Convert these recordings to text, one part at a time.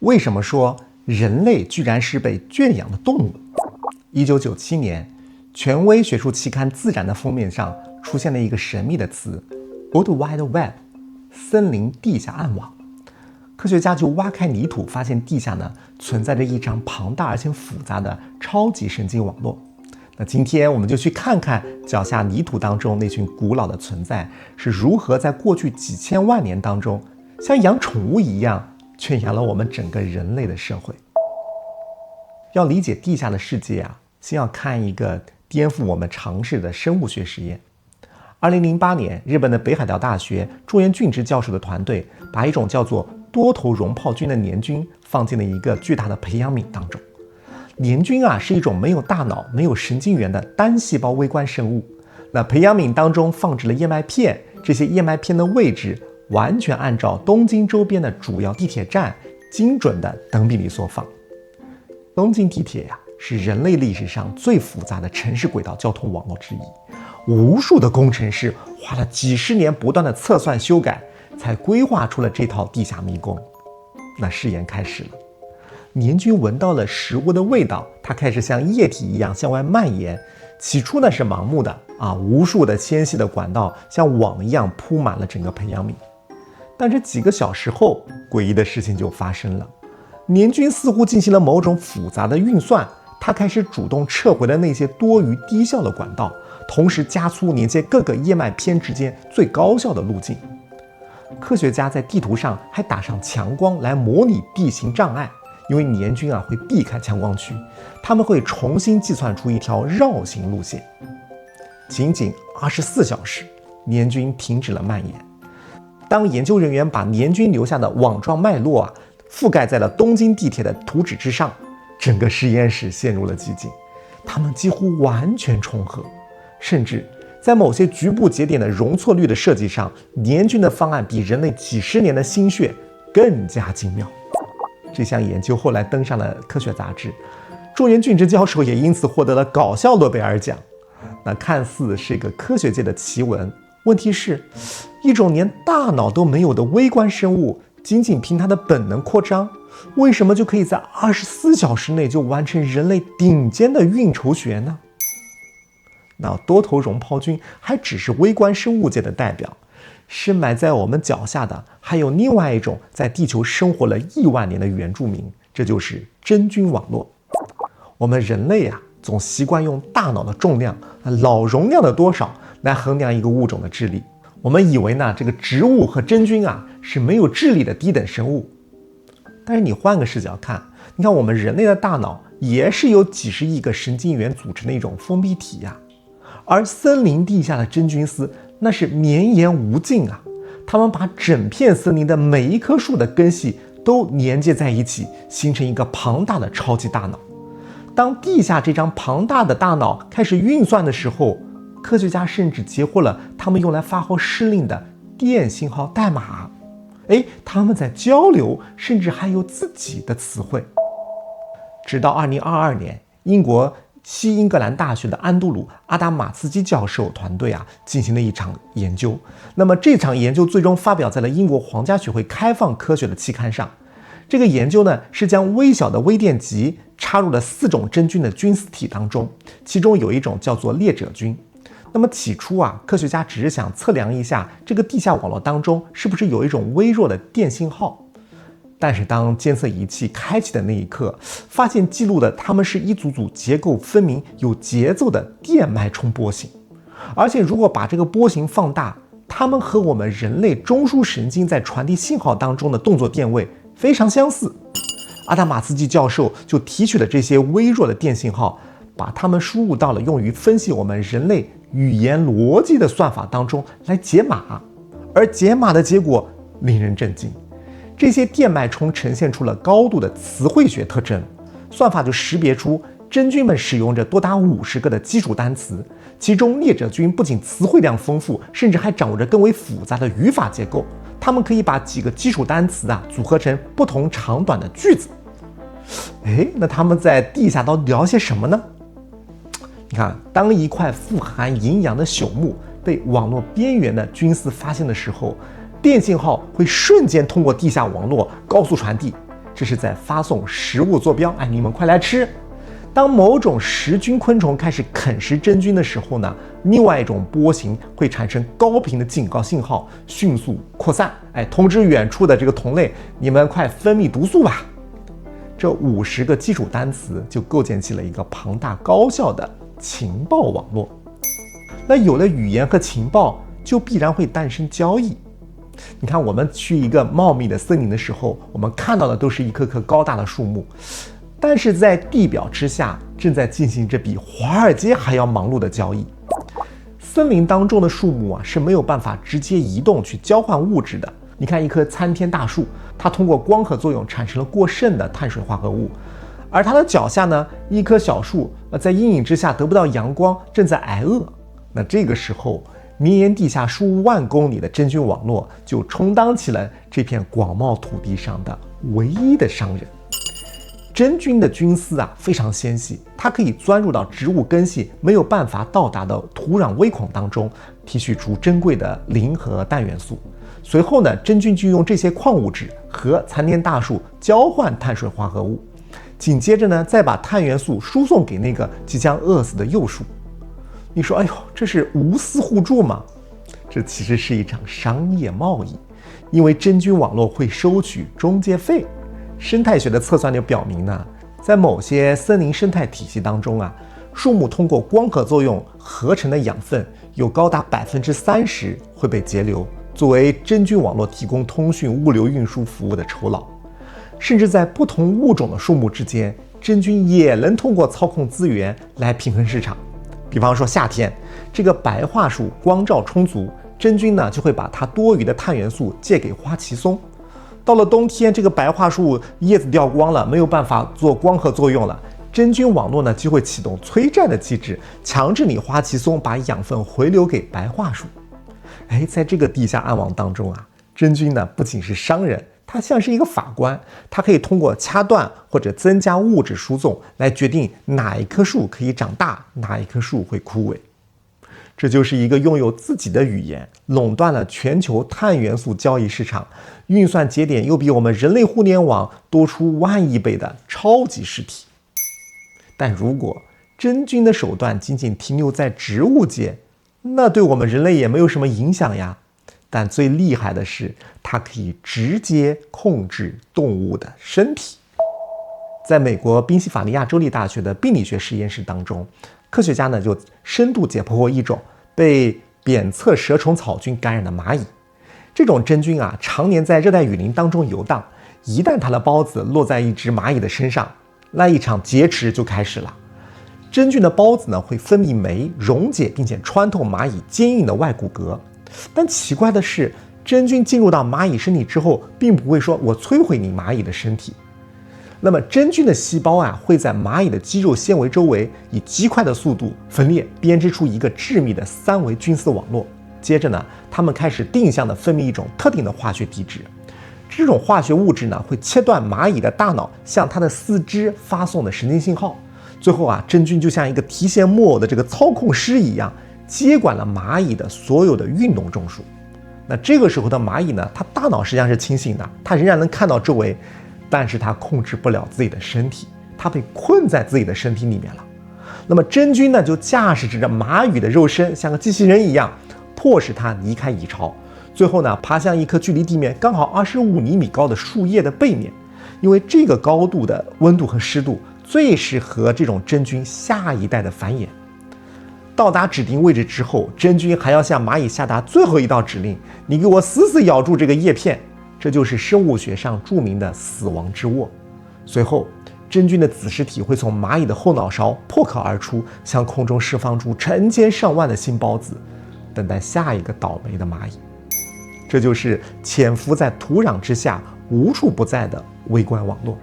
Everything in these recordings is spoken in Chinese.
为什么说人类居然是被圈养的动物？1997年，权威学术期刊《自然》的封面上出现了一个神秘的词 World Wide Web， 森林地下暗网。科学家就挖开泥土，发现地下存在着一张庞大而且复杂的超级神经网络。那今天我们就去看看脚下泥土当中那群古老的存在是如何在过去几千万年当中，像养宠物一样圈养了我们整个人类的社会。要理解地下的世界先要看一个颠覆我们常识的生物学实验。2008年，日本的北海道大学中原俊之教授的团队把一种叫做多头绒泡菌的黏菌放进了一个巨大的培养皿当中。黏菌是一种没有大脑、没有神经元的单细胞微观生物。那培养皿当中放置了燕麦片，这些燕麦片的位置完全按照东京周边的主要地铁站精准的等比例缩放。东京地铁是人类历史上最复杂的城市轨道交通网络之一，无数的工程师花了几十年不断的测算修改，才规划出了这套地下迷宫。那试验开始了，黏菌闻到了食物的味道，它开始像液体一样向外蔓延。起初是盲目的无数的纤细的管道像网一样铺满了整个培养皿。但是几个小时后，诡异的事情就发生了。黏菌似乎进行了某种复杂的运算，它开始主动撤回了那些多余低效的管道，同时加粗连接各个燕麦片之间最高效的路径。科学家在地图上还打上强光来模拟地形障碍，因为黏菌会避开强光区，他们会重新计算出一条绕行路线。仅仅24小时，黏菌停止了蔓延。当研究人员把黏菌留下的网状脉络覆盖在了东京地铁的图纸之上，整个实验室陷入了寂静，它们几乎完全重合，甚至在某些局部节点的容错率的设计上，黏菌的方案比人类几十年的心血更加精妙。这项研究后来登上了科学杂志，中原俊之教授也因此获得了搞笑诺贝尔奖。那看似是一个科学界的奇闻，问题是，一种连大脑都没有的微观生物，仅仅凭它的本能扩张，为什么就可以在24小时内就完成人类顶尖的运筹学呢？那多头绒泡菌还只是微观生物界的代表，深埋在我们脚下的还有另外一种在地球生活了亿万年的原住民，这就是真菌网络。我们人类总习惯用大脑的重量、脑容量的多少来衡量一个物种的智力。我们以为这个植物和真菌是没有智力的低等生物。但是你换个视角看，你看我们人类的大脑也是由几十亿个神经元组成的一种封闭体而森林地下的真菌丝那是绵延无尽它们把整片森林的每一棵树的根系都连接在一起，形成一个庞大的超级大脑。当地下这张庞大的大脑开始运算的时候，科学家甚至截获了他们用来发号施令的电信号代码。他们在交流，甚至还有自己的词汇。直到2022年，英国西英格兰大学的安杜鲁·阿达马斯基教授团队进行了一场研究。那么这场研究最终发表在了英国皇家学会开放科学的期刊上。这个研究是将微小的微电极插入了4种真菌的菌丝体当中，其中有一种叫做裂褶菌。那么起初科学家只是想测量一下这个地下网络当中是不是有一种微弱的电信号。但是当监测仪器开启的那一刻，发现记录的它们是一组组结构分明、有节奏的电脉冲波形。而且如果把这个波形放大，它们和我们人类中枢神经在传递信号当中的动作电位非常相似。阿达马斯基教授就提取了这些微弱的电信号，把它们输入到了用于分析我们人类语言逻辑的算法当中来解码。而解码的结果令人震惊，这些电脉冲呈现出了高度的词汇学特征，算法就识别出真菌们使用着多达50个的基础单词，其中裂褶菌不仅词汇量丰富，甚至还掌握着更为复杂的语法结构。它们可以把几个基础单词组合成不同长短的句子。那他们在地下都聊些什么呢？你看，当一块富含营养的朽木被网络边缘的菌丝发现的时候，电信号会瞬间通过地下网络高速传递，这是在发送食物坐标，你们快来吃。当某种食菌昆虫开始啃食真菌的时候呢，另外一种波形会产生高频的警告信号，迅速扩散，通知远处的这个同类，你们快分泌毒素吧。这50个基础单词就构建起了一个庞大高效的情报网络。那有了语言和情报，就必然会诞生交易。你看，我们去一个茂密的森林的时候，我们看到的都是一棵棵高大的树木，但是在地表之下正在进行着比华尔街还要忙碌的交易。森林当中的树木是没有办法直接移动去交换物质的。你看一棵参天大树，它通过光合作用产生了过剩的碳水化合物，而它的脚下呢，一棵小树在阴影之下得不到阳光，正在挨饿。那这个时候，绵延地下数万公里的真菌网络就充当起了这片广袤土地上的唯一的商人。真菌的菌丝非常纤细，它可以钻入到植物根系没有办法到达的土壤微孔当中，提取出珍贵的磷和氮元素。随后呢，真菌就用这些矿物质和参天大树交换碳水化合物，紧接着呢，再把碳元素输送给那个即将饿死的幼树。你说，哎呦，这是无私互助吗？这其实是一场商业贸易，因为真菌网络会收取中介费。生态学的测算就表明呢，在某些森林生态体系当中树木通过光合作用合成的养分有高达30%会被节流，作为真菌网络提供通讯、物流、运输服务的酬劳。甚至在不同物种的树木之间，真菌也能通过操控资源来平衡市场。比方说夏天，这个白桦树光照充足，真菌呢就会把它多余的碳元素借给花旗松。到了冬天，这个白桦树叶子掉光了，没有办法做光合作用了，真菌网络呢就会启动催战的机制，强制你花旗松把养分回流给白桦树。在这个地下暗网当中真菌呢不仅是商人，它像是一个法官，它可以通过掐断或者增加物质输送来决定哪一棵树可以长大，哪一棵树会枯萎。这就是一个拥有自己的语言，垄断了全球碳元素交易市场，运算节点又比我们人类互联网多出10000亿倍的超级实体。但如果真菌的手段仅仅停留在植物界，那对我们人类也没有什么影响呀。但最厉害的是，它可以直接控制动物的身体。在美国宾夕法尼亚州立大学的病理学实验室当中，科学家呢就深度解剖过一种被扁侧蛇虫草菌感染的蚂蚁。这种真菌常年在热带雨林当中游荡，一旦它的孢子落在一只蚂蚁的身上，那一场劫持就开始了。真菌的孢子呢会分泌酶，溶解并且穿透蚂蚁坚硬的外骨骼。但奇怪的是，真菌进入到蚂蚁身体之后，并不会说我摧毁你蚂蚁的身体。那么真菌的细胞会在蚂蚁的肌肉纤维周围以极快的速度分裂，编织出一个致密的3维菌丝网络。接着呢，它们开始定向的分泌一种特定的化学地质。这种化学物质呢，会切断蚂蚁的大脑向它的四肢发送的神经信号。最后真菌就像一个提线木偶的这个操控师一样，接管了蚂蚁的所有的运动中枢。那这个时候的蚂蚁呢，它大脑实际上是清醒的，它仍然能看到周围，但是它控制不了自己的身体，它被困在自己的身体里面了。那么真菌呢，就驾驶着蚂蚁的肉身，像个机器人一样，迫使它离开蚁巢。最后呢，爬向一棵距离地面刚好25厘米高的树叶的背面，因为这个高度的温度和湿度最适合这种真菌下一代的繁衍。到达指定位置之后，真菌还要向蚂蚁下达最后一道指令：你给我死死咬住这个叶片。这就是生物学上著名的死亡之握。随后，真菌的子实体会从蚂蚁的后脑勺破壳而出，向空中释放出成千上万的新孢子，等待下一个倒霉的蚂蚁。这就是潜伏在土壤之下无处不在的微观网络。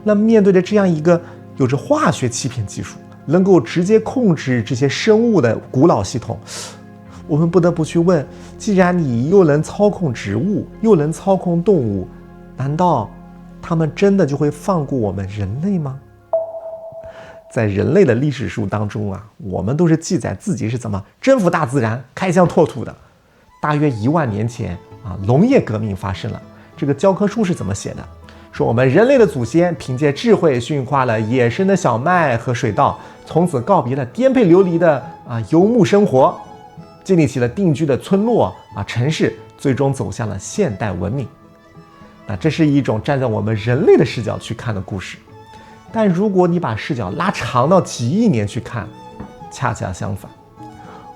那面对着这样一个有着化学欺骗技术，能够直接控制这些生物的古老系统，我们不得不去问，既然你又能操控植物，又能操控动物，难道他们真的就会放过我们人类吗？在人类的历史书当中我们都是记载自己是怎么征服大自然、开疆拓土的。大约1万年前农业革命发生了。这个教科书是怎么写的？说我们人类的祖先凭借智慧驯化了野生的小麦和水稻，从此告别了颠沛流离的游牧生活，建立起了定居的村落城市，最终走向了现代文明。那这是一种站在我们人类的视角去看的故事，但如果你把视角拉长到几亿年去看，恰恰相反。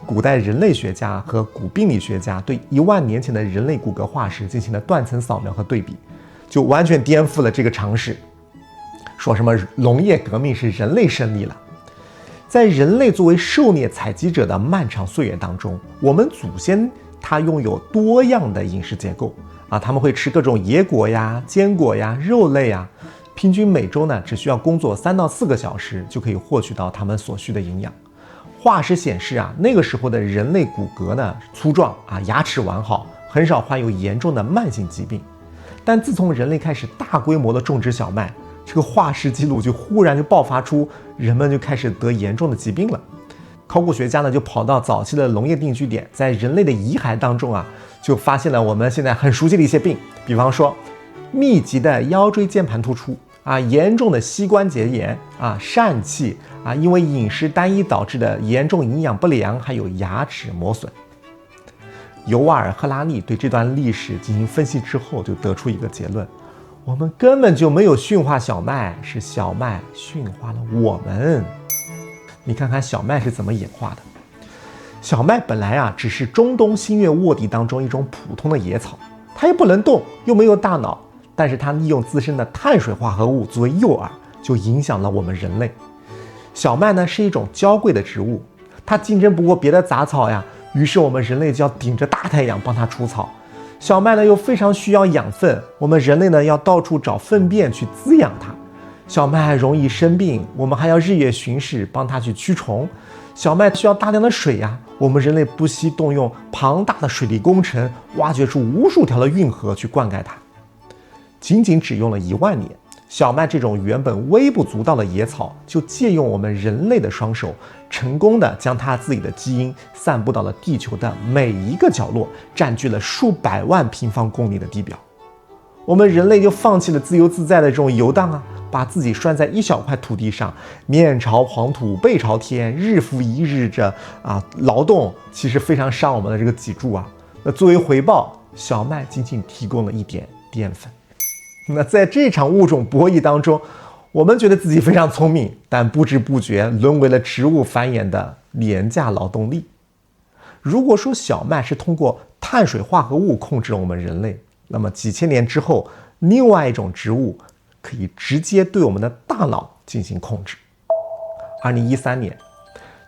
古代人类学家和古病理学家对1万年前的人类骨骼化石进行了断层扫描和对比，就完全颠覆了这个常识，说什么农业革命是人类胜利了。在人类作为狩猎采集者的漫长岁月当中，我们祖先他拥有多样的饮食结构他们会吃各种野果呀、坚果呀、肉类呀，平均每周呢只需要工作3到4个小时就可以获取到他们所需的营养。化石显示那个时候的人类骨骼呢粗壮牙齿完好，很少患有严重的慢性疾病。但自从人类开始大规模的种植小麦，这个化石记录就忽然就爆发出人们就开始得严重的疾病了。考古学家呢就跑到早期的农业定居点，在人类的遗骸当中就发现了我们现在很熟悉的一些病，比方说密集的腰椎间盘突出严重的膝关节炎疝气因为饮食单一导致的严重营养不良，还有牙齿磨损。尤瓦尔·赫拉利对这段历史进行分析之后，就得出一个结论：我们根本就没有驯化小麦，是小麦驯化了我们。你看看小麦是怎么演化的。小麦本来只是中东新月沃地当中一种普通的野草，它也不能动，又没有大脑，但是它利用自身的碳水化合物作为诱饵，就影响了我们人类。小麦呢是一种娇贵的植物，它竞争不过别的杂草于是我们人类就要顶着大太阳帮它除草。小麦呢又非常需要养分，我们人类呢要到处找粪便去滋养它。小麦还容易生病，我们还要日夜巡视帮它去驱虫。小麦需要大量的水我们人类不惜动用庞大的水利工程，挖掘出无数条的运河去灌溉它。仅只用了1万年，小麦这种原本微不足道的野草，就借用我们人类的双手，成功的将它自己的基因散布到了地球的每一个角落，占据了数百万平方公里的地表。我们人类就放弃了自由自在的这种游荡把自己拴在一小块土地上，面朝黄土背朝天，日复一日着劳动，其实非常伤我们的这个脊柱那作为回报，小麦仅提供了一点淀粉。那在这场物种博弈当中，我们觉得自己非常聪明，但不知不觉沦为了植物繁衍的廉价劳动力。如果说小麦是通过碳水化合物控制了我们人类，那么几千年之后，另外一种植物可以直接对我们的大脑进行控制。2013年，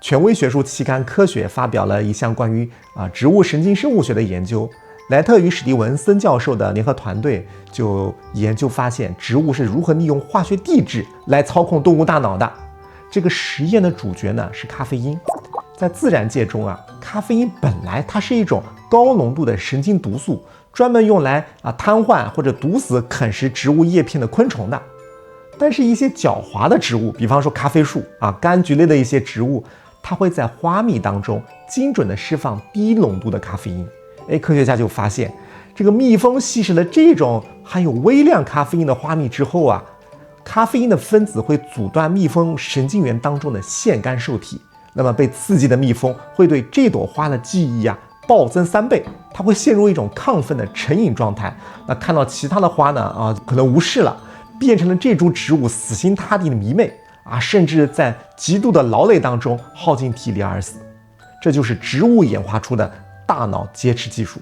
权威学术期刊《科学》发表了一项关于植物神经生物学的研究。莱特与史蒂文森教授的联合团队就研究发现，植物是如何利用化学地质来操控动物大脑的。这个实验的主角呢是咖啡因。在自然界中咖啡因本来它是一种高浓度的神经毒素，专门用来瘫痪或者毒死啃食植物叶片的昆虫的。但是一些狡猾的植物，比方说咖啡树柑橘类的一些植物，它会在花蜜当中精准的释放低浓度的咖啡因。科学家就发现，这个蜜蜂吸食了这种含有微量咖啡因的花蜜之后咖啡因的分子会阻断蜜蜂神经元当中的腺苷受体，那么被刺激的蜜蜂会对这朵花的记忆暴增3倍，它会陷入一种亢奋的成瘾状态。那看到其他的花呢可能无视了，变成了这株植物死心塌地的迷妹甚至在极度的劳累当中耗尽体力而死。这就是植物演化出的大脑劫持技术。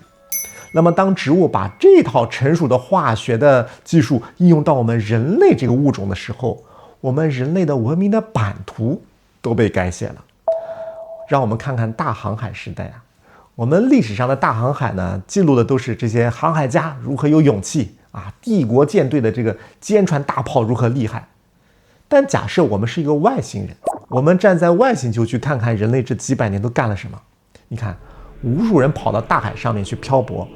那么当植物把这套成熟的化学的技术应用到我们人类这个物种的时候，我们人类的文明的版图都被改写了。让我们看看大航海时代我们历史上的大航海呢，记录的都是这些航海家如何有勇气帝国舰队的这个坚船大炮如何厉害。但假设我们是一个外星人，我们站在外星球去看看人类这几百年都干了什么。你看，无数人跑到大海上面去漂泊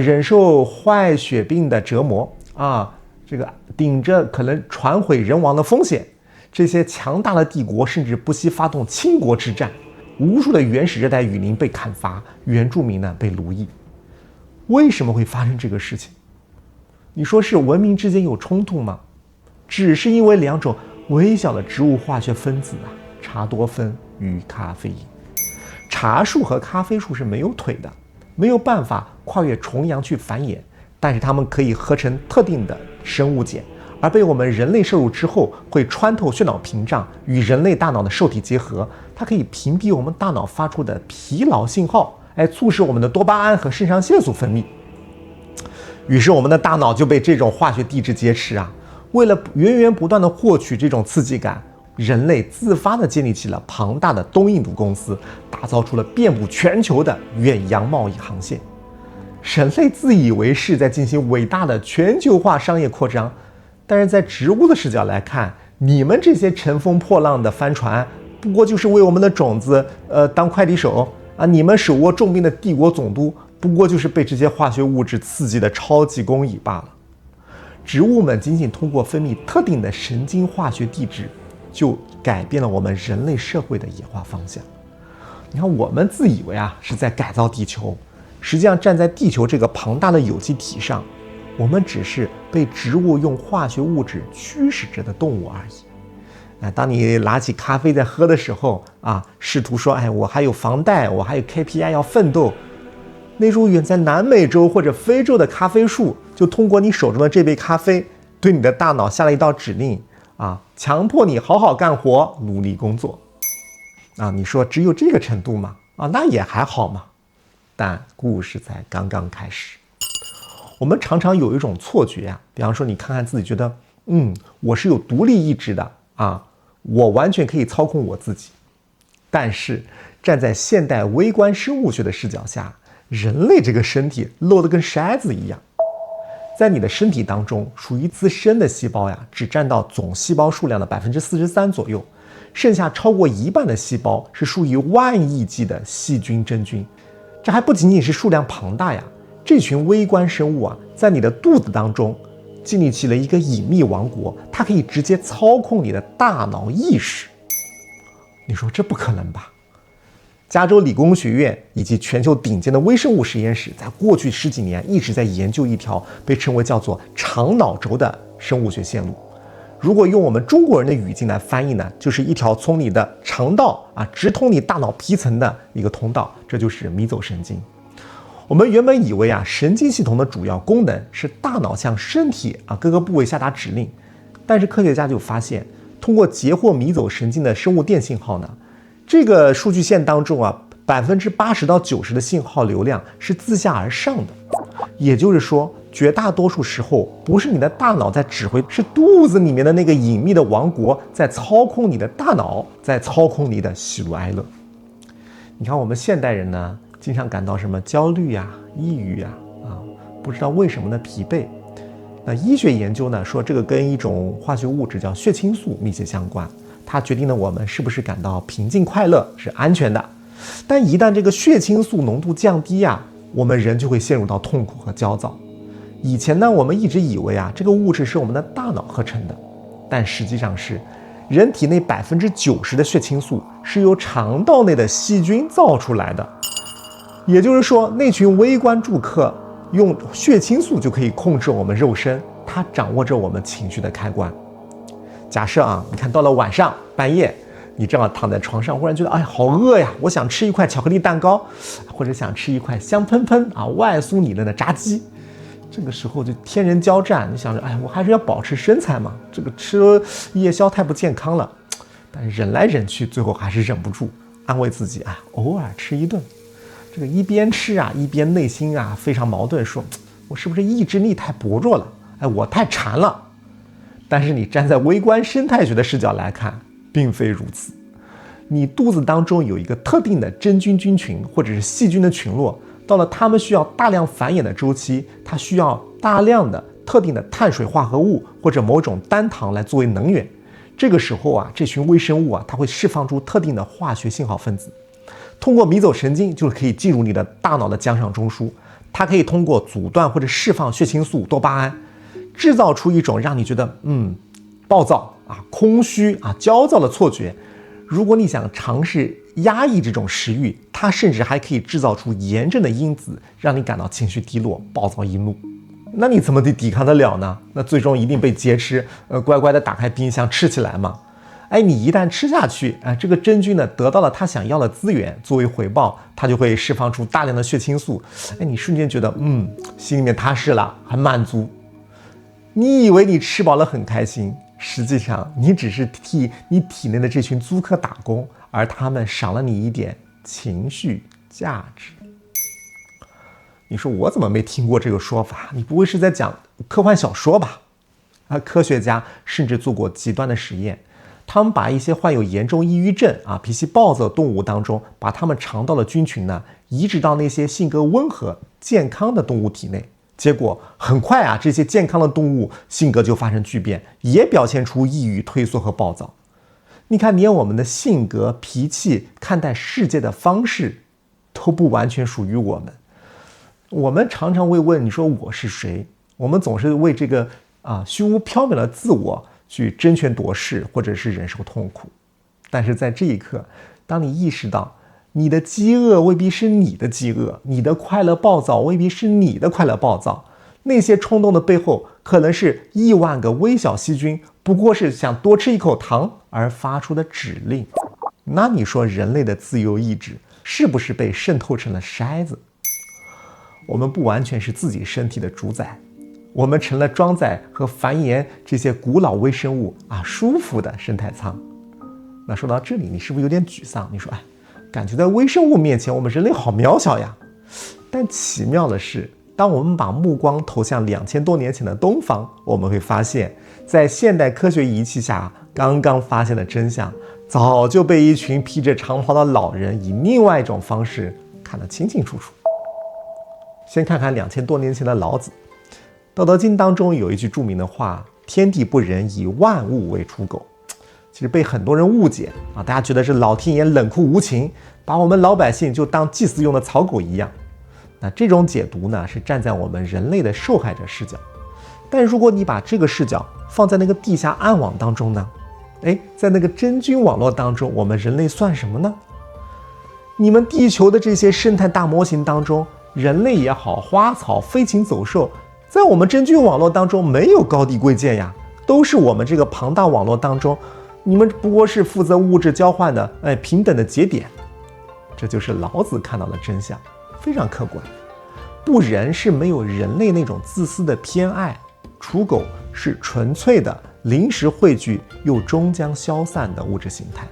忍受坏血病的折磨这个顶着可能船毁人亡的风险。这些强大的帝国甚至不惜发动倾国之战，无数的原始热带雨林被砍伐，原住民呢被奴役。为什么会发生这个事情？你说是文明之间有冲突吗？只是因为两种微小的植物化学分子啊，茶多酚与咖啡因。茶树和咖啡树是没有腿的，没有办法跨越重洋去繁衍，但是它们可以合成特定的生物碱，而被我们人类摄入之后，会穿透血脑屏障，与人类大脑的受体结合，它可以屏蔽我们大脑发出的疲劳信号，促使我们的多巴胺和肾上腺素分泌。于是我们的大脑就被这种化学地质劫持啊！为了源源不断的获取这种刺激感，人类自发的建立起了庞大的东印度公司，打造出了遍布全球的远洋贸易航线。人类自以为是在进行伟大的全球化商业扩张，但是在植物的视角来看，你们这些乘风破浪的帆船，不过就是为我们的种子当快递手啊！你们手握重兵的帝国总督，不过就是被这些化学物质刺激的超级工蚁罢了。植物们仅仅通过分泌特定的神经化学地质，就改变了我们人类社会的演化方向。你看，我们自以为是在改造地球，实际上站在地球这个庞大的有机体上，我们只是被植物用化学物质驱使着的动物而已。当你拿起咖啡在喝的时候试图说我还有房贷，我还有 KPI 要奋斗，那株远在南美洲或者非洲的咖啡树就通过你手中的这杯咖啡，对你的大脑下了一道指令强迫你好好干活，努力工作你说只有这个程度吗？那也还好嘛。但故事才刚刚开始。我们常常有一种错觉比方说你看看自己，觉得我是有独立意志的我完全可以操控我自己。但是站在现代微观生物学的视角下，人类这个身体漏得跟筛子一样。在你的身体当中，属于自身的细胞只占到总细胞数量的43%左右，剩下超过一半的细胞是属于万亿计的细菌真菌。这还不仅仅是数量庞大这群微观生物在你的肚子当中建立起了一个隐秘王国，它可以直接操控你的大脑意识。你说这不可能吧？加州理工学院以及全球顶尖的微生物实验室，在过去10几年一直在研究一条被称为叫做肠脑轴的生物学线路。如果用我们中国人的语境来翻译呢，就是一条从你的肠道直通你大脑皮层的一个通道，这就是迷走神经。我们原本以为神经系统的主要功能是大脑向身体各个部位下达指令，但是科学家就发现，通过截获迷走神经的生物电信号呢，这个数据线当中80%到90%的信号流量是自下而上的。也就是说，绝大多数时候不是你的大脑在指挥，是肚子里面的那个隐秘的王国在操控你的大脑，在操控你的喜怒哀乐。你看我们现代人呢，经常感到什么焦虑抑郁不知道为什么的疲惫。那医学研究呢说，这个跟一种化学物质叫血清素密切相关，它决定了我们是不是感到平静快乐，是安全的。但一旦这个血清素浓度降低我们人就会陷入到痛苦和焦躁。以前呢，我们一直以为这个物质是我们的大脑合成的，但实际上是人体内90%的血清素是由肠道内的细菌造出来的。也就是说，那群微观住客用血清素就可以控制我们肉身，它掌握着我们情绪的开关。假设你看到了晚上半夜，你正好躺在床上，忽然觉得好饿呀，我想吃一块巧克力蛋糕，或者想吃一块香喷喷外酥里嫩的炸鸡。这个时候就天人交战，你想着我还是要保持身材嘛，这个吃夜宵太不健康了。但忍来忍去，最后还是忍不住安慰自己偶尔吃一顿。这个一边吃一边内心非常矛盾，说我是不是意志力太薄弱了？我太馋了。但是你站在微观生态学的视角来看，并非如此。你肚子当中有一个特定的真菌菌群或者是细菌的群落，到了它们需要大量繁衍的周期，它需要大量的特定的碳水化合物或者某种单糖来作为能源。这个时候这群微生物它会释放出特定的化学信号分子，通过迷走神经就可以进入你的大脑的浆上中枢，它可以通过阻断或者释放血清素、多巴胺，制造出一种让你觉得暴躁空虚焦躁的错觉。如果你想尝试压抑这种食欲，它甚至还可以制造出炎症的因子，让你感到情绪低落、暴躁易怒。那你怎么抵抗得了呢？那最终一定被劫持，乖乖的打开冰箱吃起来嘛。你一旦吃下去，这个真菌呢得到了它想要的资源，作为回报，它就会释放出大量的血清素。你瞬间觉得，心里面踏实了，很满足。你以为你吃饱了很开心，实际上你只是替你体内的这群租客打工，而他们赏了你一点情绪价值。你说我怎么没听过这个说法？你不会是在讲科幻小说吧？科学家甚至做过极端的实验，他们把一些患有严重抑郁症脾气暴躁的动物当中，把他们肠道的菌群呢移植到那些性格温和、健康的动物体内。结果很快这些健康的动物性格就发生巨变，也表现出抑郁、退缩和暴躁。你看，连我们的性格、脾气、看待世界的方式都不完全属于我们。我们常常会问，你说我是谁？我们总是为这个虚无缥缈的自我去争权夺势，或者是忍受痛苦。但是在这一刻，当你意识到你的饥饿未必是你的饥饿，你的快乐暴躁未必是你的快乐暴躁，那些冲动的背后可能是亿万个微小细菌不过是想多吃一口糖而发出的指令。那你说人类的自由意志是不是被渗透成了筛子？我们不完全是自己身体的主宰，我们成了装载和繁衍这些古老微生物舒服的生态舱。那说到这里，你是不是有点沮丧？你说感觉在微生物面前我们人类好渺小呀。但奇妙的是，当我们把目光投向2000多年前的东方，我们会发现在现代科学仪器下刚刚发现的真相，早就被一群披着长袍的老人以另外一种方式看得清清楚楚。先看看2000多年前的老子，《道德经》当中有一句著名的话：天地不仁，以万物为刍狗。其实被很多人误解大家觉得是老天爷冷酷无情，把我们老百姓就当祭祀用的草狗一样。那这种解读呢，是站在我们人类的受害者视角。但如果你把这个视角放在那个地下暗网当中呢？在那个真菌网络当中，我们人类算什么呢？你们地球的这些生态大模型当中，人类也好，花草、飞禽走兽，在我们真菌网络当中没有高低贵贱呀，都是我们这个庞大网络当中，你们不过是负责物质交换的平等的节点。这就是老子看到的真相，非常客观。不仁是没有人类那种自私的偏爱，刍狗是纯粹的临时汇聚又终将消散的物质形态。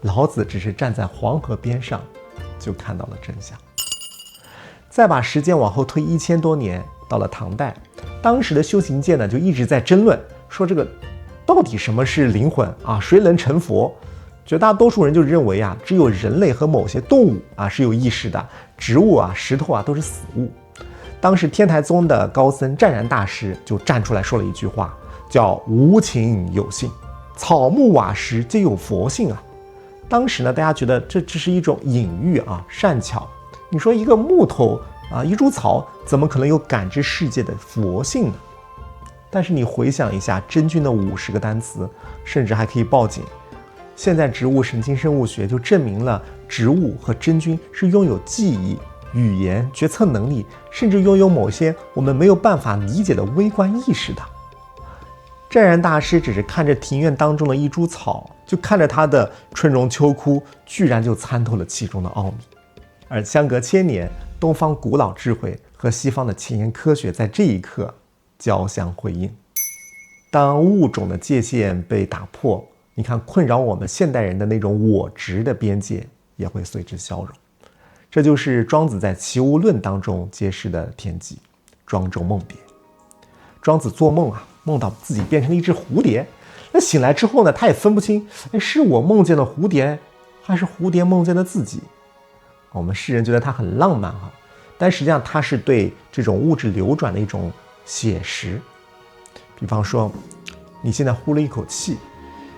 老子只是站在黄河边上就看到了真相。再把时间往后推1000多年，到了唐代，当时的修行界呢就一直在争论，说这个到底什么是灵魂谁能成佛？绝大多数人就认为只有人类和某些动物是有意识的，植物石头都是死物。当时天台宗的高僧湛然大师就站出来说了一句话，叫无情有性，草木瓦石皆有佛性当时呢，大家觉得这只是一种隐喻善巧。你说一个木头一株草怎么可能有感知世界的佛性呢？但是你回想一下真菌的50个单词，甚至还可以报警。现在植物神经生物学就证明了植物和真菌是拥有记忆、语言、决策能力，甚至拥有某些我们没有办法理解的微观意识的。湛然大师只是看着庭院当中的一株草，就看着它的春荣秋枯，居然就参透了其中的奥秘。而相隔1000年，东方古老智慧和西方的前沿科学在这一刻交相辉映。当物种的界限被打破，你看困扰我们现代人的那种我执的边界也会随之消融。这就是庄子在《齐物论》当中揭示的天机，庄周梦蝶。庄子做梦梦到自己变成了一只蝴蝶，那醒来之后呢，他也分不清是我梦见了蝴蝶，还是蝴蝶梦见了自己。我们世人觉得它很浪漫但实际上它是对这种物质流转的一种写实。比方说，你现在呼了一口气，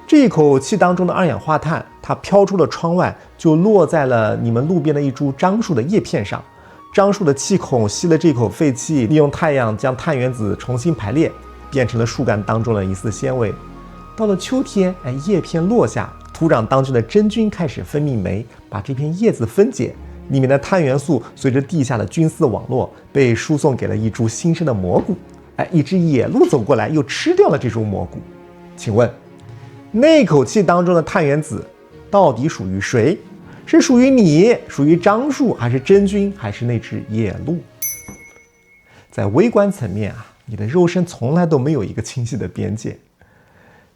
这一口气当中的二氧化碳，它飘出了窗外，就落在了你们路边的一株樟树的叶片上。樟树的气孔吸了这口废气，利用太阳将碳原子重新排列，变成了树干当中的一丝纤维。到了秋天，叶片落下，土壤当中的真菌开始分泌酶，把这片叶子分解，里面的碳元素随着地下的菌丝网络被输送给了一株新生的蘑菇。一只野鹿走过来又吃掉了这株蘑菇。请问，那口气当中的碳原子到底属于谁？是属于你，属于樟树，还是真菌，还是那只野鹿？在微观层面你的肉身从来都没有一个清晰的边界。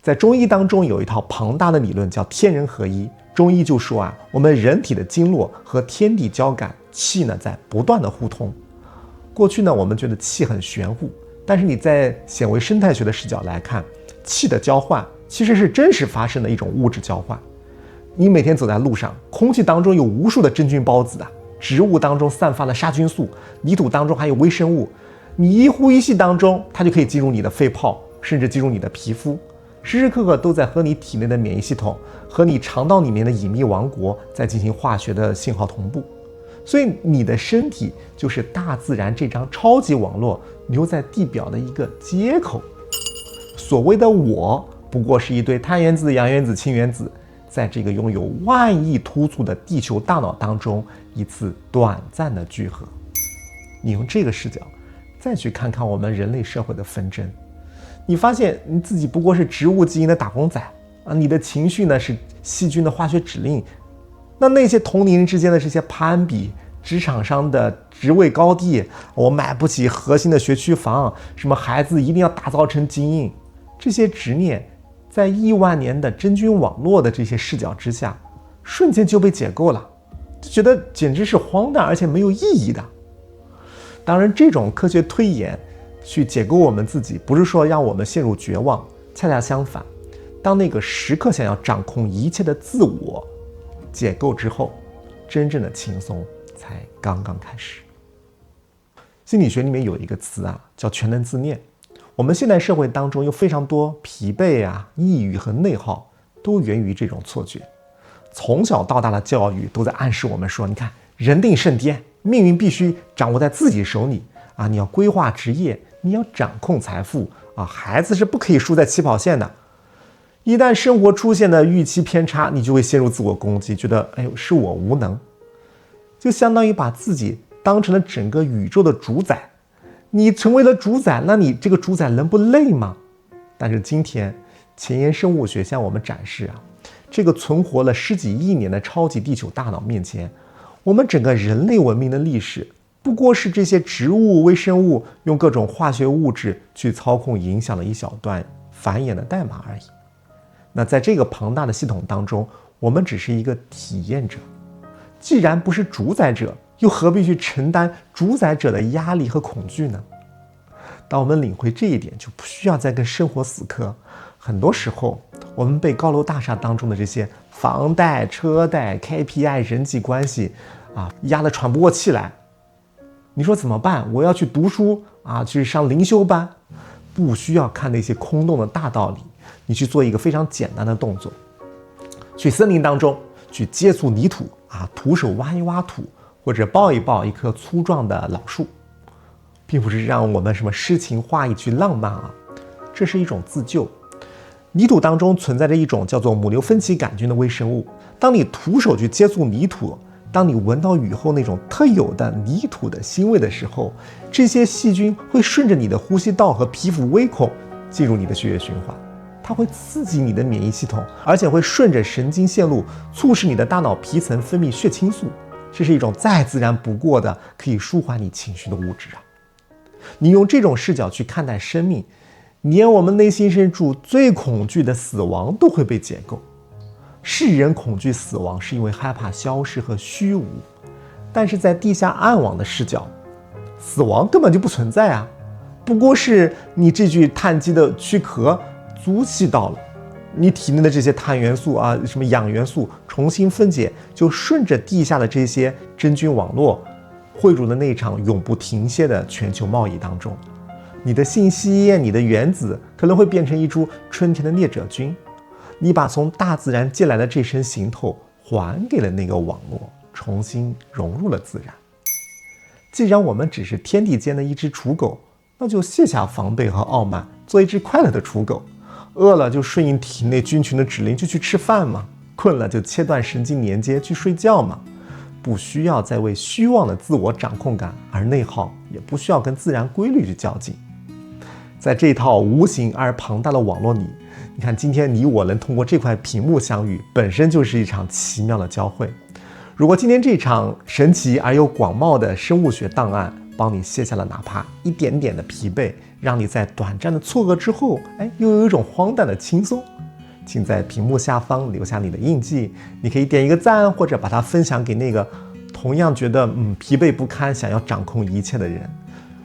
在中医当中有一套庞大的理论叫天人合一。中医就说我们人体的经络和天地交感，气呢在不断的互通。过去呢我们觉得气很玄乎，但是你在显微生态学的视角来看，气的交换其实是真实发生的一种物质交换。你每天走在路上，空气当中有无数的真菌孢子植物当中散发的杀菌素，泥土当中还有微生物，你一呼一吸当中，它就可以进入你的肺泡，甚至进入你的皮肤，时时刻刻都在和你体内的免疫系统和你肠道里面的隐秘王国在进行化学的信号同步。所以你的身体就是大自然这张超级网络留在地表的一个接口。所谓的我，不过是一堆碳原子、氧原子、氢原子，在这个拥有万亿突触的地球大脑当中一次短暂的聚合。你用这个视角再去看看我们人类社会的纷争，你发现你自己不过是植物基因的打工仔你的情绪呢是细菌的化学指令。那些同龄人之间的这些攀比，职场上的职位高低，我买不起核心的学区房，什么孩子一定要打造成精英，这些执念在亿万年的真菌网络的这些视角之下，瞬间就被解构了，就觉得简直是荒诞而且没有意义的。当然，这种科学推演去解构我们自己，不是说让我们陷入绝望，恰恰相反，当那个时刻想要掌控一切的自我解构之后，真正的轻松才刚刚开始。心理学里面有一个词叫全能自恋。我们现代社会当中有非常多疲惫抑郁和内耗，都源于这种错觉。从小到大的教育都在暗示我们说，你看，人定胜天，命运必须掌握在自己手里你要规划职业，你要掌控财富孩子是不可以输在起跑线的。一旦生活出现的预期偏差，你就会陷入自我攻击，觉得是我无能，就相当于把自己当成了整个宇宙的主宰。你成为了主宰，那你这个主宰能不累吗？但是今天前沿生物学向我们展示这个存活了10几亿年的超级地球大脑面前，我们整个人类文明的历史不过是这些植物、微生物用各种化学物质去操控影响了一小段繁衍的代码而已。那在这个庞大的系统当中，我们只是一个体验者。既然不是主宰者，又何必去承担主宰者的压力和恐惧呢？当我们领会这一点，就不需要再跟生活死磕。很多时候，我们被高楼大厦当中的这些房贷、车贷、KPI、人际关系压得喘不过气来。你说怎么办？我要去读书去上灵修班。不需要看那些空洞的大道理，你去做一个非常简单的动作，去森林当中去接触泥土徒手挖一挖土，或者抱一抱一棵粗壮的老树，并不是让我们什么诗情画意去浪漫这是一种自救。泥土当中存在着一种叫做母牛芬奇杆菌的微生物，当你徒手去接触泥土，当你闻到雨后那种特有的泥土的腥味的时候，这些细菌会顺着你的呼吸道和皮肤微孔进入你的血液循环，它会刺激你的免疫系统，而且会顺着神经线路促使你的大脑皮层分泌血清素。这是一种再自然不过的可以舒缓你情绪的物质你用这种视角去看待生命，连我们内心深处最恐惧的死亡都会被解构。世人恐惧死亡是因为害怕消失和虚无，但是在地下暗网的视角，死亡根本就不存在不过是你这具碳基的躯壳租气到了，你体内的这些碳元素什么氧元素重新分解，就顺着地下的这些真菌网络汇入了那场永不停歇的全球贸易当中。你的信息、你的原子可能会变成一株春天的猎者菌，你把从大自然借来的这身行头还给了那个网络，重新融入了自然。既然我们只是天地间的一只刍狗，那就卸下防备和傲慢，做一只快乐的刍狗。饿了就顺应体内菌群的指令就去吃饭嘛，困了就切断神经连接去睡觉嘛。不需要再为虚妄的自我掌控感而内耗，也不需要跟自然规律去较劲。在这套无形而庞大的网络里，你看今天你我能通过这块屏幕相遇，本身就是一场奇妙的交汇。如果今天这场神奇而又广袤的生物学档案帮你卸下了哪怕一点点的疲惫，让你在短暂的错愕之后，又有一种荒诞的轻松，请在屏幕下方留下你的印记。你可以点一个赞，或者把它分享给那个同样觉得疲惫不堪、想要掌控一切的人。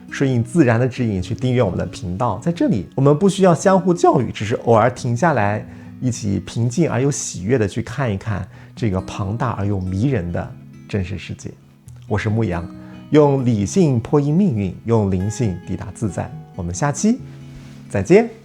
顺应自然的指引去订阅我们的频道，在这里我们不需要相互教育，只是偶尔停下来，一起平静而又喜悦的去看一看这个庞大而又迷人的真实世界。我是牧羊，用理性破译命运，用灵性抵达自在。我们下期再见。